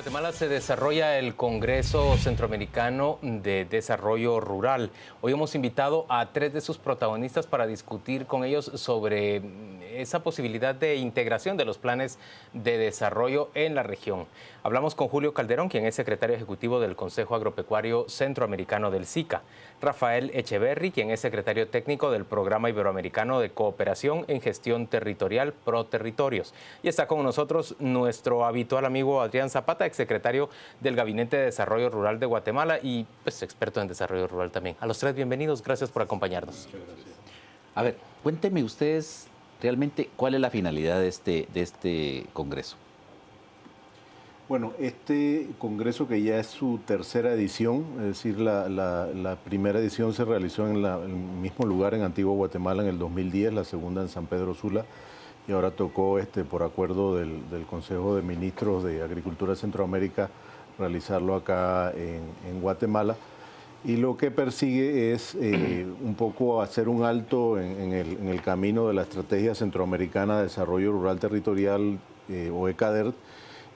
Guatemala se desarrolla el Congreso Centroamericano de Desarrollo Rural. Hoy hemos invitado a 3 de sus protagonistas para discutir con ellos sobre esa posibilidad de integración de los planes de desarrollo en la región. Hablamos con Julio Calderón, quien es secretario ejecutivo del Consejo Agropecuario Centroamericano del SICA. Rafael Echeverry, quien es secretario técnico del Programa Iberoamericano de Cooperación en Gestión Territorial ProTerritorios. Y está con nosotros nuestro habitual amigo Adrián Zapata, exsecretario del Gabinete de Desarrollo Rural de Guatemala y pues experto en desarrollo rural también. A los 3, bienvenidos, gracias por acompañarnos. Muchas gracias. A ver, cuéntenme ustedes realmente cuál es la finalidad de este congreso. Bueno, este congreso, que ya es su tercera edición, es decir, la primera edición se realizó en el mismo lugar en Antigua Guatemala en el 2010, la segunda en San Pedro Sula, y ahora tocó por acuerdo del Consejo de Ministros de Agricultura de Centroamérica realizarlo acá en Guatemala. Y lo que persigue es un poco hacer un alto en el camino de la Estrategia Centroamericana de Desarrollo Rural Territorial, o ECADERT,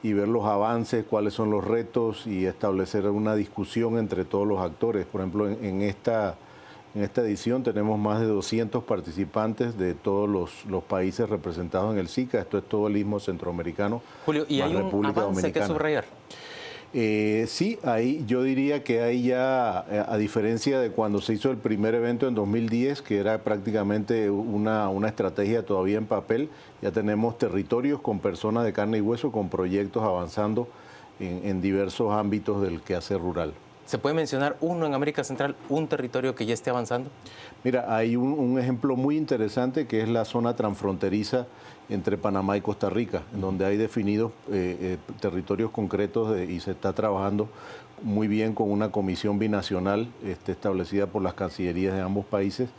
y ver los avances, cuáles son los retos y establecer una discusión entre todos los actores. Por ejemplo, en esta edición tenemos más de 200 participantes de todos los países representados en el SICA. Esto es todo el Istmo Centroamericano. Julio, ¿y hay un avance que subrayar? Sí, ahí yo diría que hay ya, a diferencia de cuando se hizo el primer evento en 2010, que era prácticamente una estrategia todavía en papel, ya tenemos territorios con personas de carne y hueso, con proyectos avanzando en diversos ámbitos del quehacer rural. ¿Se puede mencionar uno en América Central, un territorio que ya esté avanzando? Mira, hay un ejemplo muy interesante que es la zona transfronteriza entre Panamá y Costa Rica, en donde hay definidos territorios concretos y se está trabajando muy bien con una comisión binacional establecida por las cancillerías de ambos países,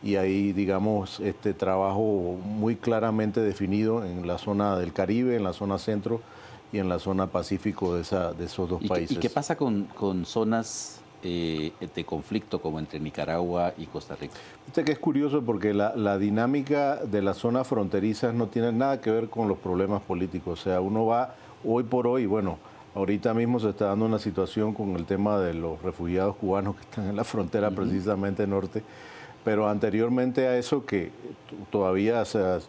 y hay, digamos, trabajo muy claramente definido en la zona del Caribe, en la zona centro y en la zona Pacífico de esos dos países. ¿Y qué pasa con zonas de conflicto como entre Nicaragua y Costa Rica? Fíjate que es curioso porque la dinámica de las zonas fronterizas no tiene nada que ver con los problemas políticos. O sea, uno va hoy por hoy, bueno, ahorita mismo se está dando una situación con el tema de los refugiados cubanos que están en la frontera precisamente norte, pero anteriormente a eso, que todavía, o sea,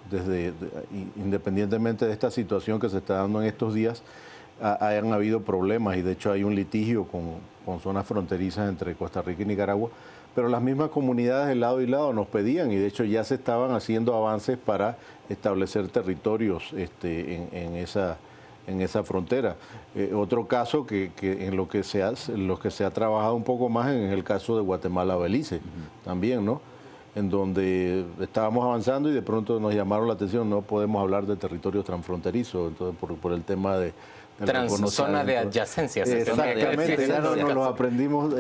independientemente de esta situación que se está dando en estos días, hayan habido problemas, y de hecho hay un litigio con zonas fronterizas entre Costa Rica y Nicaragua, pero las mismas comunidades de lado y lado nos pedían, y de hecho ya se estaban haciendo avances para establecer territorios en esa frontera. Otro caso que en lo que se ha trabajado un poco más es el caso de Guatemala-Belice, también, ¿no? En donde estábamos avanzando y de pronto nos llamaron la atención, no podemos hablar de territorios transfronterizos, entonces por el tema de Zona de adyacencia. Exactamente, ya nos lo aprendimos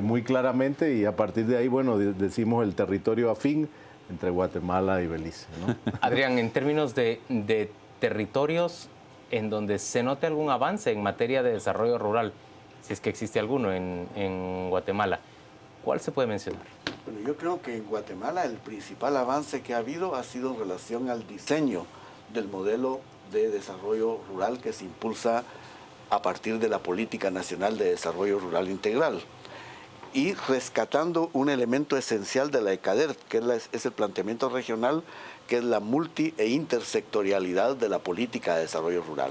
muy claramente, y a partir de ahí, bueno, decimos el territorio afín entre Guatemala y Belice, ¿no? Adrián, en términos de territorios en donde se note algún avance en materia de desarrollo rural, si es que existe alguno en Guatemala, ¿cuál se puede mencionar? Bueno, yo creo que en Guatemala el principal avance que ha habido ha sido en relación al diseño del modelo de desarrollo rural que se impulsa a partir de la Política Nacional de Desarrollo Rural Integral, y rescatando un elemento esencial de la ECADERT, que es el planteamiento regional, que es la multi e intersectorialidad de la política de desarrollo rural.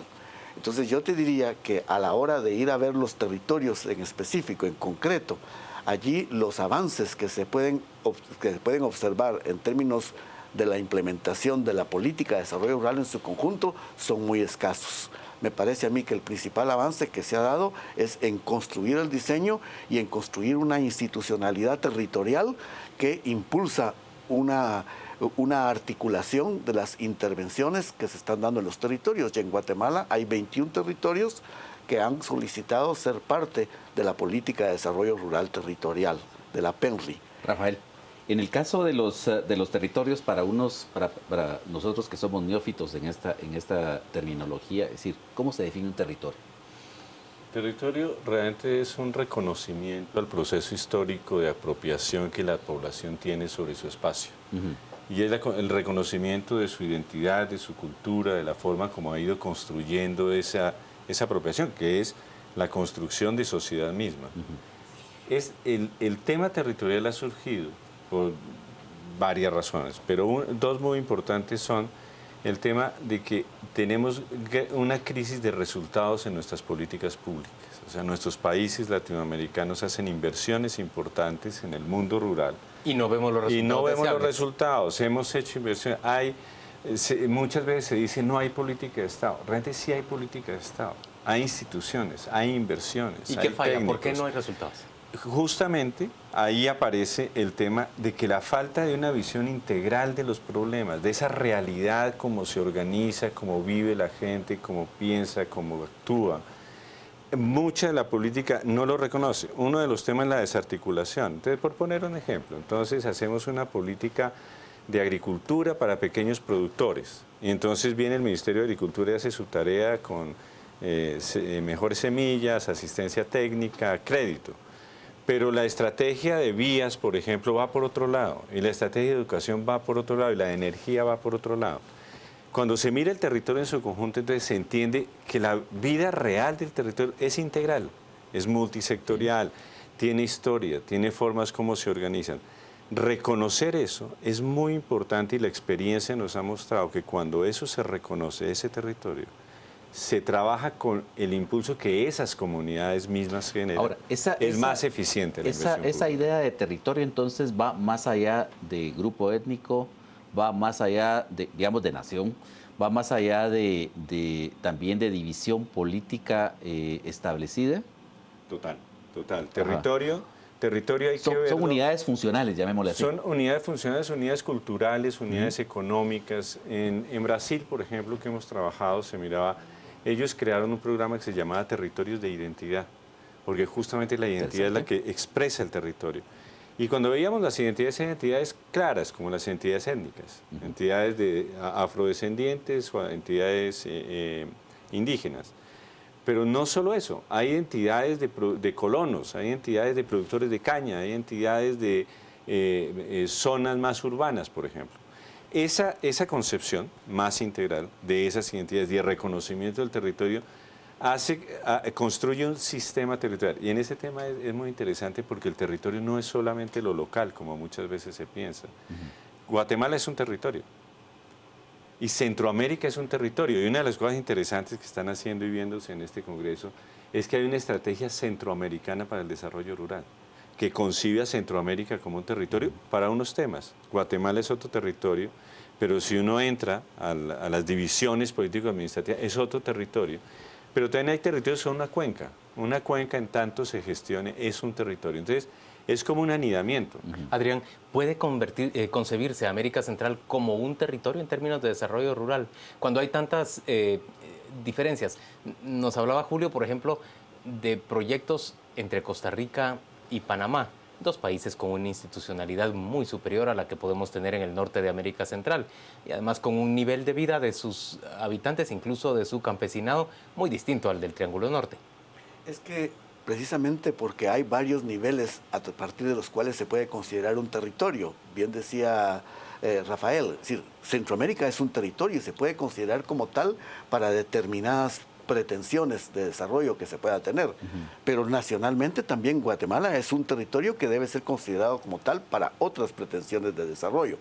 Entonces yo te diría que a la hora de ir a ver los territorios en específico, en concreto, allí los avances que se pueden observar en términos de la implementación de la política de desarrollo rural en su conjunto son muy escasos. Me parece a mí que el principal avance que se ha dado es en construir el diseño y en construir una institucionalidad territorial que impulsa una articulación de las intervenciones que se están dando en los territorios. Y en Guatemala hay 21 territorios que han solicitado ser parte de la política de desarrollo rural territorial, de la PENRI. Rafael, en el caso de los territorios, para nosotros que somos neófitos en esta terminología, es decir, ¿cómo se define un territorio? Territorio realmente es un reconocimiento al proceso histórico de apropiación que la población tiene sobre su espacio. y es el reconocimiento de su identidad, de su cultura, de la forma como ha ido construyendo esa apropiación, que es la construcción de sociedad misma. Es el tema territorial ha surgido por varias razones, pero dos muy importantes son el tema de que tenemos una crisis de resultados en nuestras políticas públicas. O sea, nuestros países latinoamericanos hacen inversiones importantes en el mundo rural. Y no vemos los resultados. Y no vemos los resultados. Hemos hecho inversiones. Muchas veces se dice no hay política de Estado. Realmente sí hay política de Estado. Hay instituciones, hay inversiones. ¿Y qué falla? ¿Por qué no hay resultados? Justamente ahí aparece el tema de que la falta de una visión integral de los problemas, de esa realidad, cómo se organiza, cómo vive la gente, cómo piensa, cómo actúa, mucha de la política no lo reconoce. Uno de los temas es la desarticulación. Entonces, por poner un ejemplo, entonces hacemos una política de agricultura para pequeños productores. Y entonces viene el Ministerio de Agricultura y hace su tarea con mejores semillas, asistencia técnica, crédito. Pero la estrategia de vías, por ejemplo, va por otro lado, y la estrategia de educación va por otro lado, y la de energía va por otro lado. Cuando se mira el territorio en su conjunto, entonces se entiende que la vida real del territorio es integral, es multisectorial, tiene historia, tiene formas como se organizan. Reconocer eso es muy importante y la experiencia nos ha mostrado que cuando eso se reconoce, ese territorio, se trabaja con el impulso que esas comunidades mismas generan. Ahora, es más eficiente la inversión esa pública. idea de territorio entonces va más allá de grupo étnico, va más allá de, digamos, de nación, va más allá también de división política establecida. Total. Territorio hay que verlo. Son unidades funcionales, llamémosle así. Son unidades funcionales, unidades culturales, unidades económicas. En Brasil, por ejemplo, que hemos trabajado, se miraba, ellos crearon un programa que se llamaba Territorios de Identidad, porque justamente la identidad es la que expresa el territorio. Y cuando veíamos las identidades claras, como las identidades étnicas, entidades de afrodescendientes o entidades indígenas. Pero no solo eso, hay entidades de colonos, hay entidades de productores de caña, hay entidades de zonas más urbanas, por ejemplo. Esa concepción más integral de esas identidades y el reconocimiento del territorio construye un sistema territorial. Y en ese tema es muy interesante porque el territorio no es solamente lo local, como muchas veces se piensa. Guatemala es un territorio. Y Centroamérica es un territorio. Y una de las cosas interesantes que están haciendo y viéndose en este Congreso es que hay una estrategia centroamericana para el desarrollo rural, que concibe a Centroamérica como un territorio para unos temas. Guatemala es otro territorio, pero si uno entra a las divisiones político-administrativas, es otro territorio. Pero también hay territorios que son una cuenca en tanto se gestione es un territorio. Entonces, es como un anidamiento. Adrián, ¿puede concebirse América Central como un territorio en términos de desarrollo rural? Cuando hay tantas diferencias. Nos hablaba Julio, por ejemplo, de proyectos entre Costa Rica y Panamá, dos países con una institucionalidad muy superior a la que podemos tener en el norte de América Central, y además con un nivel de vida de sus habitantes, incluso de su campesinado, muy distinto al del Triángulo Norte. Es que precisamente porque hay varios niveles a partir de los cuales se puede considerar un territorio. Bien decía Rafael, es decir, Centroamérica es un territorio y se puede considerar como tal para determinadas pretensiones de desarrollo que se pueda tener. Pero nacionalmente también Guatemala es un territorio que debe ser considerado como tal para otras pretensiones de desarrollo.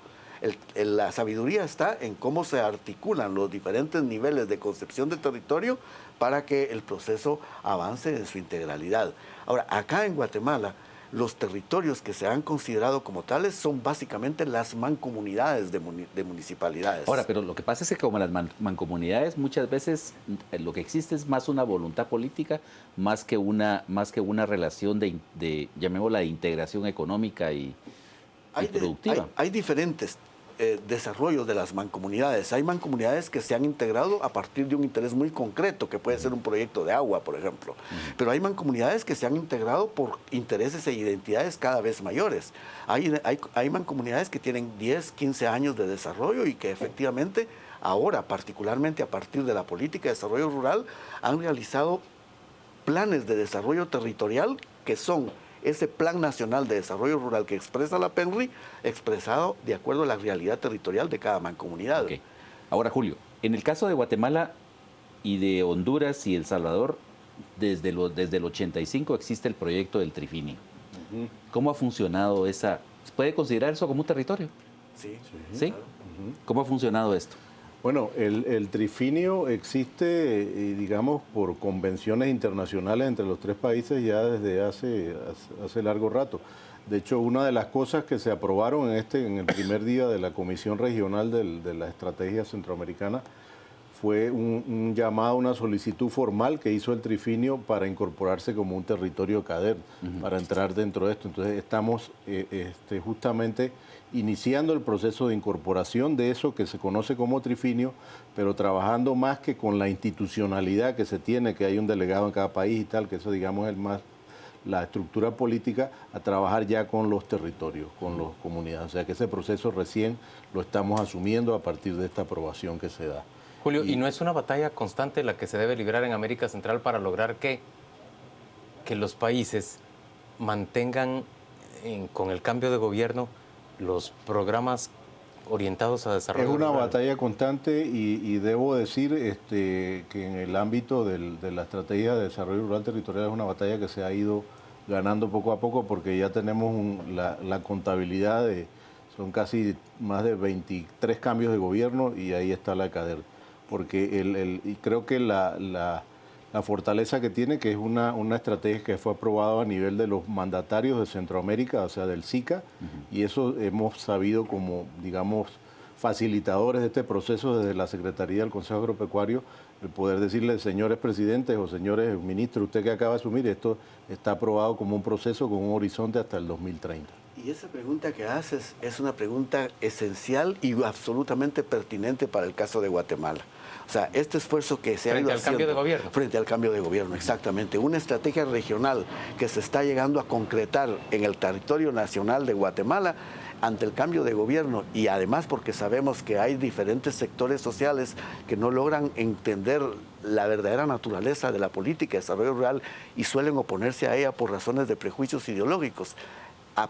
La sabiduría está en cómo se articulan los diferentes niveles de concepción de territorio para que el proceso avance en su integralidad. Ahora, acá en Guatemala, los territorios que se han considerado como tales son básicamente las mancomunidades de municipalidades. Ahora, pero lo que pasa es que como las mancomunidades muchas veces lo que existe es más una voluntad política, más que una relación de llamémosla, de integración económica y productiva. Hay diferentes desarrollos de las mancomunidades. Hay mancomunidades que se han integrado a partir de un interés muy concreto, que puede ser un proyecto de agua, por ejemplo. Pero hay mancomunidades que se han integrado por intereses e identidades cada vez mayores. Hay mancomunidades que tienen 10, 15 años de desarrollo y que efectivamente ahora, particularmente a partir de la política de desarrollo rural, han realizado planes de desarrollo territorial que son ese Plan Nacional de Desarrollo Rural que expresa la PENRI, expresado de acuerdo a la realidad territorial de cada mancomunidad. Okay. Ahora, Julio, en el caso de Guatemala y de Honduras y El Salvador, desde el 85 existe el proyecto del trifinio. ¿Cómo ha funcionado esa? ¿Puede considerar eso como un territorio? Sí. ¿Sí? ¿Cómo ha funcionado esto? Bueno, el trifinio existe, digamos, por convenciones internacionales entre los tres países ya desde hace largo rato. De hecho, una de las cosas que se aprobaron en el primer día de la Comisión Regional de la Estrategia Centroamericana fue un llamado, una solicitud formal que hizo el trifinio para incorporarse como un territorio CADER, para entrar dentro de esto. Entonces estamos justamente iniciando el proceso de incorporación de eso que se conoce como trifinio, pero trabajando más que con la institucionalidad que se tiene, que hay un delegado en cada país y tal, que eso digamos es más la estructura política, a trabajar ya con los territorios, con las comunidades. O sea que ese proceso recién lo estamos asumiendo a partir de esta aprobación que se da. Julio, ¿y no es una batalla constante la que se debe librar en América Central para lograr que los países mantengan con el cambio de gobierno los programas orientados a desarrollo rural? Es una rural? batalla constante y debo decir que en el ámbito de la estrategia de desarrollo rural territorial es una batalla que se ha ido ganando poco a poco porque ya tenemos la contabilidad son casi más de 23 cambios de gobierno y ahí está la CADER. Porque y creo que la fortaleza que tiene, que es una estrategia que fue aprobada a nivel de los mandatarios de Centroamérica, o sea, del SICA, y eso hemos sabido como, digamos, facilitadores de este proceso desde la Secretaría del Consejo Agropecuario, el poder decirle, señores presidentes o señores ministros, usted que acaba de asumir, esto está aprobado como un proceso con un horizonte hasta el 2030. Y esa pregunta que haces es una pregunta esencial y absolutamente pertinente para el caso de Guatemala. O sea, este esfuerzo que se ha ido haciendo... Frente al cambio de gobierno. Frente al cambio de gobierno, exactamente. Una estrategia regional que se está llegando a concretar en el territorio nacional de Guatemala ante el cambio de gobierno y además porque sabemos que hay diferentes sectores sociales que no logran entender la verdadera naturaleza de la política de desarrollo rural y suelen oponerse a ella por razones de prejuicios ideológicos.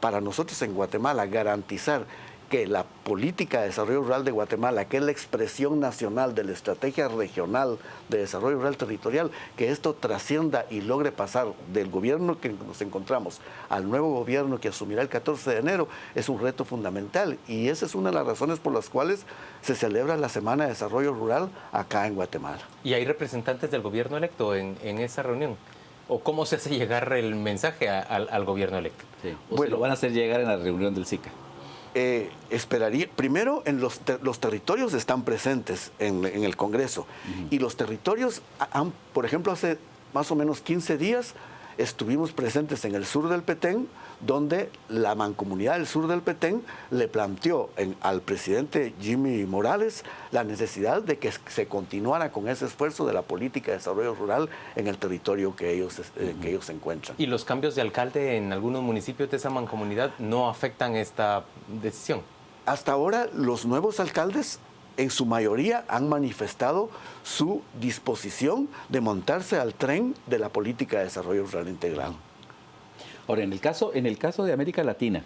Para nosotros en Guatemala garantizar que la política de desarrollo rural de Guatemala, que es la expresión nacional de la estrategia regional de desarrollo rural territorial, que esto trascienda y logre pasar del gobierno que nos encontramos al nuevo gobierno que asumirá el 14 de enero, es un reto fundamental. Y esa es una de las razones por las cuales se celebra la Semana de Desarrollo Rural acá en Guatemala. ¿Y hay representantes del gobierno electo en esa reunión? ¿O cómo se hace llegar el mensaje al gobierno electo? Sí. Bueno, lo van a hacer llegar en la reunión del SICA. Esperaría, primero los territorios están presentes en el Congreso y los territorios, por ejemplo, hace más o menos 15 días estuvimos presentes en el sur del Petén, donde la mancomunidad del sur del Petén le planteó al presidente Jimmy Morales la necesidad de que se continuara con ese esfuerzo de la política de desarrollo rural en el territorio que ellos se encuentran. ¿Y los cambios de alcalde en algunos municipios de esa mancomunidad no afectan esta decisión? Hasta ahora los nuevos alcaldes en su mayoría han manifestado su disposición de montarse al tren de la política de desarrollo rural integral. Ahora, en el caso de América Latina,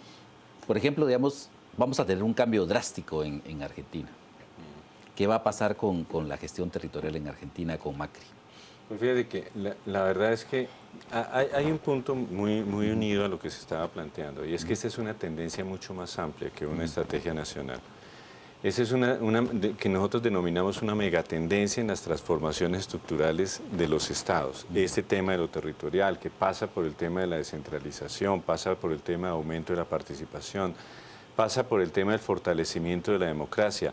por ejemplo, digamos, vamos a tener un cambio drástico en Argentina. ¿Qué va a pasar con la gestión territorial en Argentina con Macri? Pues fíjate que la verdad es que hay un punto muy unido a lo que se estaba planteando, y es que esta es una tendencia mucho más amplia que una estrategia nacional. Esa es una que nosotros denominamos una megatendencia en las transformaciones estructurales de los estados. Este tema de lo territorial, que pasa por el tema de la descentralización, pasa por el tema de aumento de la participación, pasa por el tema del fortalecimiento de la democracia,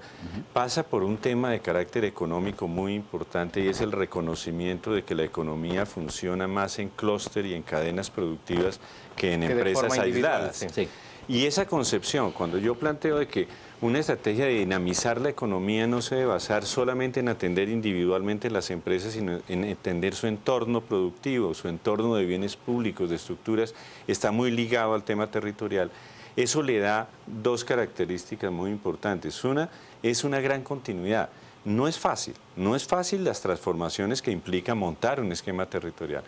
pasa por un tema de carácter económico muy importante y es el reconocimiento de que la economía funciona más en clúster y en cadenas productivas que en empresas aisladas. Sí. Y esa concepción, cuando yo planteo de que una estrategia de dinamizar la economía no se debe basar solamente en atender individualmente las empresas, sino en entender su entorno productivo, su entorno de bienes públicos, de estructuras, está muy ligado al tema territorial. Eso le da dos características muy importantes. Una es una gran continuidad. No es fácil las transformaciones que implica montar un esquema territorial,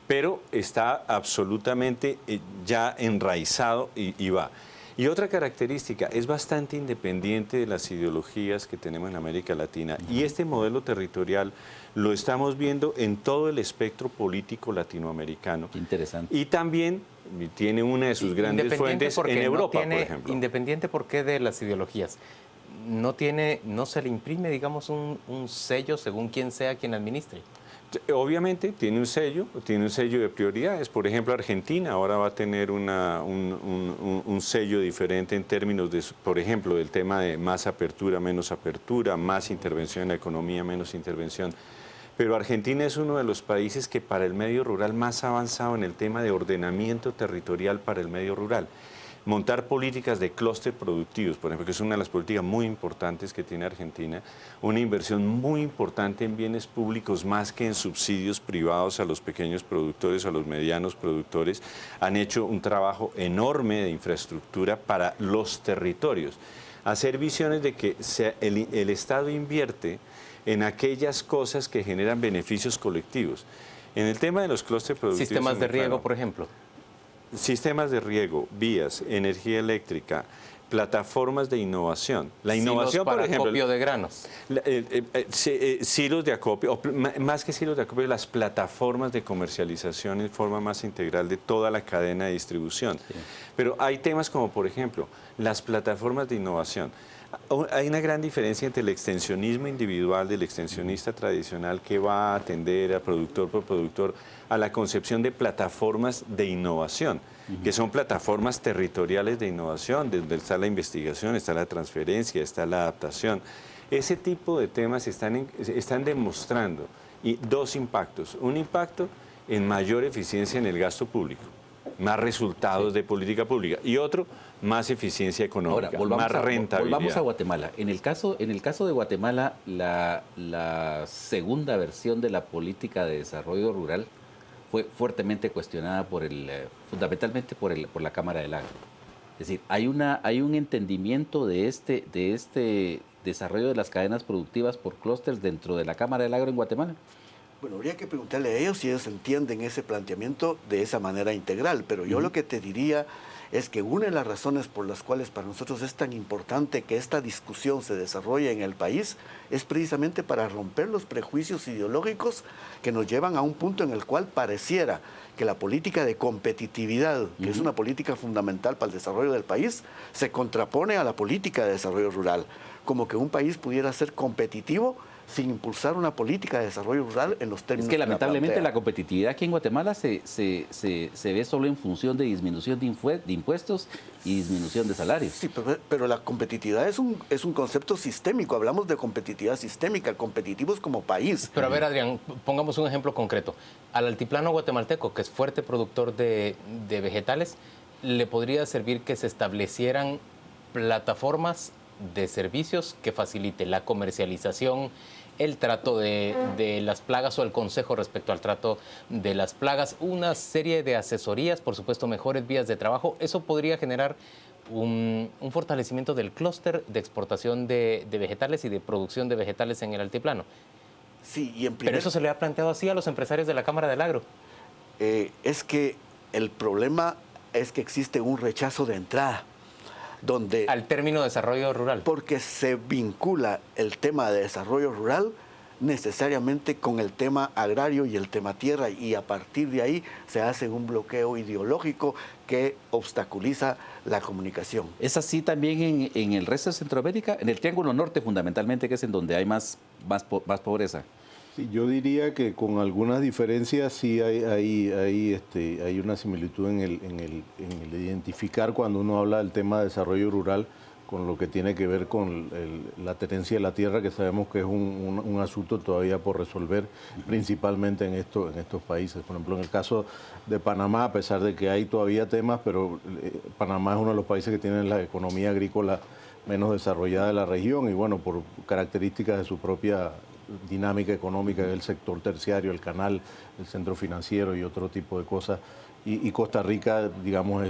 pero está absolutamente ya enraizado y va. Y otra característica, es bastante independiente de las ideologías que tenemos en América Latina. Y este modelo territorial lo estamos viendo en todo el espectro político latinoamericano. Interesante. Y también tiene una de sus grandes fuentes en Europa, por ejemplo. Independiente, ¿por qué de las ideologías? No se le imprime, digamos, un sello según quién sea quien administre. Obviamente tiene un sello de prioridades. Por ejemplo, Argentina ahora va a tener un sello diferente en términos de, por ejemplo, del tema de más apertura, más intervención en la economía, menos intervención. Pero Argentina es uno de los países que para el medio rural más ha avanzado en el tema de ordenamiento territorial para el medio rural. Montar políticas de clúster productivos, por ejemplo, que es una de las políticas muy importantes que tiene Argentina, una inversión muy importante en bienes públicos más que en subsidios privados a los pequeños productores, a los medianos productores, han hecho un trabajo enorme de infraestructura para los territorios. Hacer visiones de que el Estado invierte en aquellas cosas que generan beneficios colectivos. En el tema de los clústeres productivos... Sistemas de riego, por ejemplo. Sistemas de riego, vías, energía eléctrica, plataformas de innovación. La innovación, para por ejemplo, acopio de granos. Silos de acopio, más que silos de acopio, las plataformas de comercialización en forma más integral de toda la cadena de distribución. Sí. Pero hay temas como, por ejemplo, las plataformas de innovación. Hay una gran diferencia entre el extensionismo individual del extensionista tradicional que va a atender a productor por productor a la concepción de plataformas de innovación, que son plataformas territoriales de innovación, donde está la investigación, está la transferencia, está la adaptación. Ese tipo de temas están demostrando dos impactos. Un impacto en mayor eficiencia en el gasto público, más resultados de política pública, y otro, más eficiencia económica, más rentabilidad. Volvamos a Guatemala. En el caso de Guatemala, la segunda versión de la política de desarrollo rural fue fuertemente cuestionada fundamentalmente por la Cámara del Agro. Es decir, hay un entendimiento de este desarrollo de las cadenas productivas por clústeres dentro de la Cámara del Agro en Guatemala. Bueno, habría que preguntarle a ellos si ellos entienden ese planteamiento de esa manera integral, pero yo lo que te diría es que una de las razones por las cuales para nosotros es tan importante que esta discusión se desarrolle en el país es precisamente para romper los prejuicios ideológicos que nos llevan a un punto en el cual pareciera que la política de competitividad, que es una política fundamental para el desarrollo del país, se contrapone a la política de desarrollo rural, como que un país pudiera ser competitivo sin impulsar una política de desarrollo rural en los términos que lamentablemente la competitividad aquí en Guatemala se ve solo en función de disminución de impuestos y disminución de salarios. Sí, pero la competitividad es un concepto sistémico. Hablamos de competitividad sistémica, competitivos como país. Pero a ver, Adrián, pongamos un ejemplo concreto. Al altiplano guatemalteco, que es fuerte productor de vegetales, ¿le podría servir que se establecieran plataformas de servicios que facilite la comercialización, el trato de las plagas o el consejo respecto al trato de las plagas, una serie de asesorías, por supuesto, mejores vías de trabajo? Eso podría generar un fortalecimiento del clúster de exportación de vegetales y de producción de vegetales en el altiplano. Sí, y Pero eso se le ha planteado así a los empresarios de la Cámara del Agro. Es que el problema es que existe un rechazo de entrada. Al término desarrollo rural. Porque se vincula el tema de desarrollo rural necesariamente con el tema agrario y el tema tierra, y a partir de ahí se hace un bloqueo ideológico que obstaculiza la comunicación. ¿Es así también en el resto de Centroamérica? En el Triángulo Norte fundamentalmente, que es en donde hay más pobreza. Sí, yo diría que con algunas diferencias sí hay una similitud en el identificar cuando uno habla del tema de desarrollo rural con lo que tiene que ver con la tenencia de la tierra, que sabemos que es un asunto todavía por resolver, principalmente en estos países. Por ejemplo, en el caso de Panamá, a pesar de que hay todavía temas, pero Panamá es uno de los países que tiene la economía agrícola menos desarrollada de la región, y bueno, por características de su propia dinámica económica del sector terciario, el canal, el centro financiero y otro tipo de cosas, Y Costa Rica, digamos,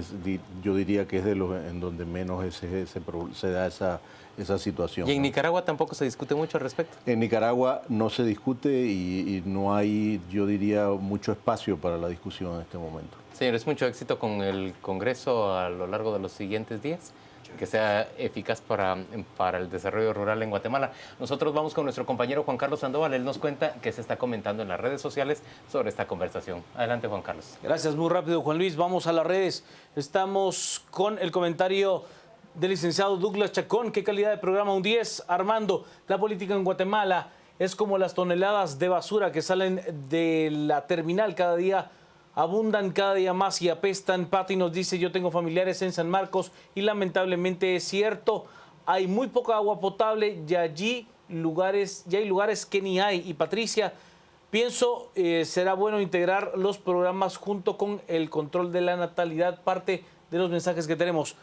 yo diría que es de los en donde menos se da esa situación. ¿Y en Nicaragua tampoco se discute mucho al respecto? En Nicaragua no se discute y no hay, yo diría, mucho espacio para la discusión en este momento. Señores, mucho éxito con el Congreso a lo largo de los siguientes días, que sea eficaz para el desarrollo rural en Guatemala. Nosotros vamos con nuestro compañero Juan Carlos Sandoval. Él nos cuenta qué se está comentando en las redes sociales sobre esta conversación. Adelante, Juan Carlos. Gracias, muy rápido, Juan Luis. Vamos a las redes. Estamos con el comentario del licenciado Douglas Chacón. ¿Qué calidad de programa? Un 10. Armando, la política en Guatemala es como las toneladas de basura que salen de la terminal cada día. Abundan cada día más y apestan. Pati nos dice, yo tengo familiares en San Marcos y lamentablemente es cierto, hay muy poca agua potable y allí ya hay lugares que ni hay. Y Patricia, pienso será bueno integrar los programas junto con el control de la natalidad, parte de los mensajes que tenemos.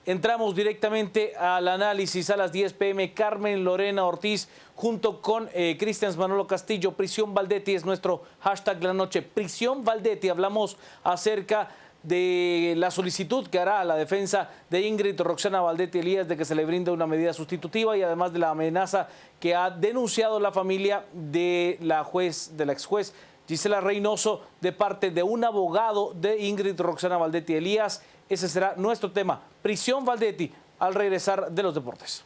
Entramos directamente al análisis a las 10 p.m. Carmen Lorena Ortiz junto con Cristian Manolo Castillo. Prisión Valdetti es nuestro hashtag de la noche. Prisión Valdetti. Hablamos acerca de la solicitud que hará la defensa de Ingrid Roxana Valdetti Elías de que se le brinde una medida sustitutiva y además de la amenaza que ha denunciado la familia de la ex juez Gisela Reynoso de parte de un abogado de Ingrid Roxana Valdetti Elías. Ese será nuestro tema. Prisión Valdetti al regresar de los deportes.